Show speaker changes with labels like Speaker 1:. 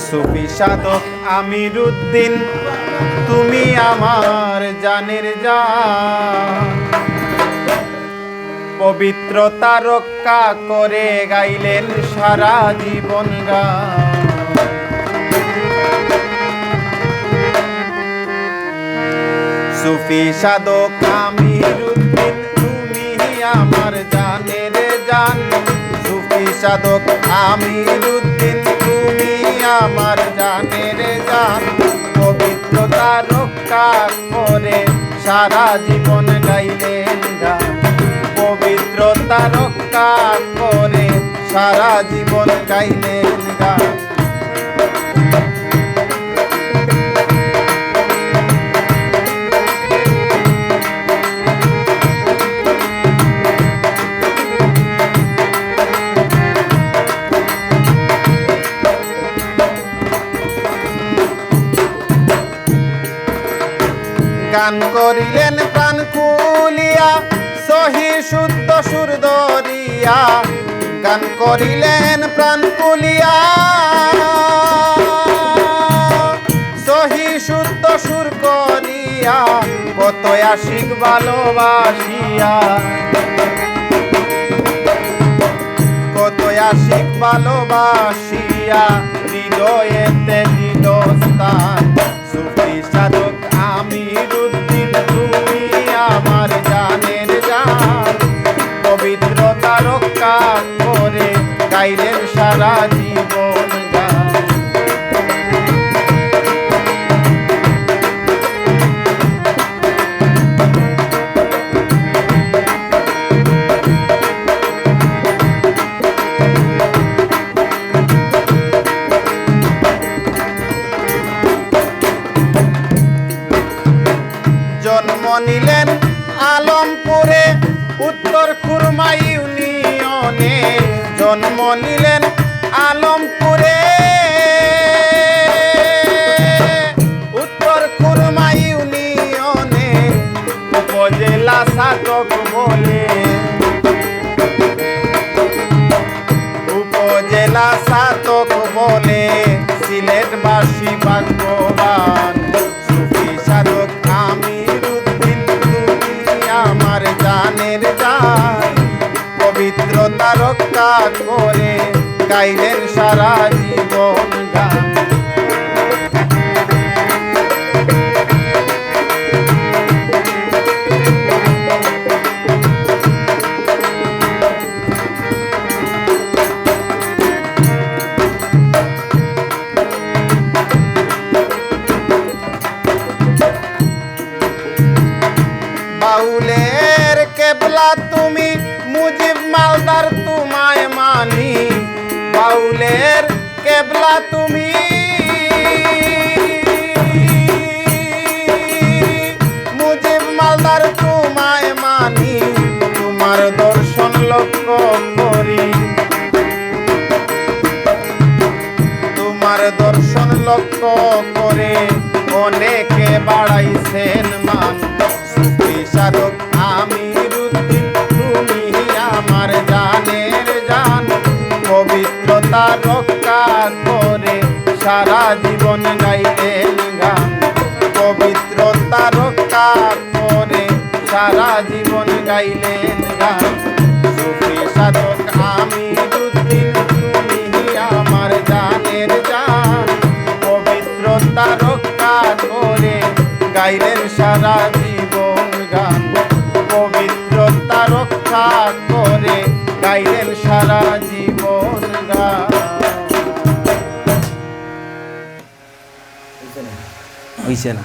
Speaker 1: সুফি সাধক আমির উদ্দিন, তুমি আমার জানের জান। পবিত্রতা রক্ষা করে গাইলেন সারা জীবন গান। সুফি সাধক আমির উদ্দিন, তুমি আমার জানের জান। সুফি সাধক আমির উদ্দিন, তুমি আমার জানের জান। পবিত্রতা রক্ষা করে সারা জীবন গাইলেন গান। পবিত্রতা রক্ষা করে সারা জীবন গাইলেন গান। গান করিলেন প্রাণ খুলিয়া, সহি শুদ্ধ সুর ধরিয়া। গান করিলেন প্রাণ খুলিয়া, সহি শুদ্ধ সুর করিয়া। কত আশিক ভালোবাসিয়া, কত আশিক ভালোবাসিয়া। হৃদয়েতে দিল স্থান। সুফি সাধক আমির উদ্দিন, তুমি আমার জানের জান। পবিত্রতা রক্ষা করে গাইলেন সারা জীবন গান। জন্ম নিলেন আলমপুরে, উত্তর খুরমা ইউনিয়নে। জন্ম নিলেন আলমপুরে, উত্তর খুরমা ইউনিয়নে। উপজেলা সাধক বলে, উপজেলা সাধক বলে সিলেটবাসী ভাগ্যবান। সুফি সাধক আমির উদ্দিন, তুমি আমার জানের জান। পবিত্রতা রক্ষা করে গাইলেন সারা জীবন গান। বাউলের কেবলা তুমি, মুজিব মালদার তোমায় মানি। বাউলের কেবলা তুমি, মুজিব মালদার তোমায় মানি। তোমার দর্শন লক্ষ্য করি, তোমার দর্শন লক্ষ্য করে অনেকে বাড়াইছেন মান। সুফি সাধক আমির উদ্দিন, তুমি আমার জানের জান। পবিত্রতা রক্ষা করে সারা জীবন গাইলেন গান। পবিত্রতা রক্ষা করে সারা জীবন গাইলেন গান। সুফি সাধক আমির উদ্দিন, তুমি আমার জানের জান। পবিত্রতা রক্ষা করে গাইলেন সারা জীবন গান। পবিত্রতা রক্ষা করে গাইলেন সারা জীবন গান। হইছে না?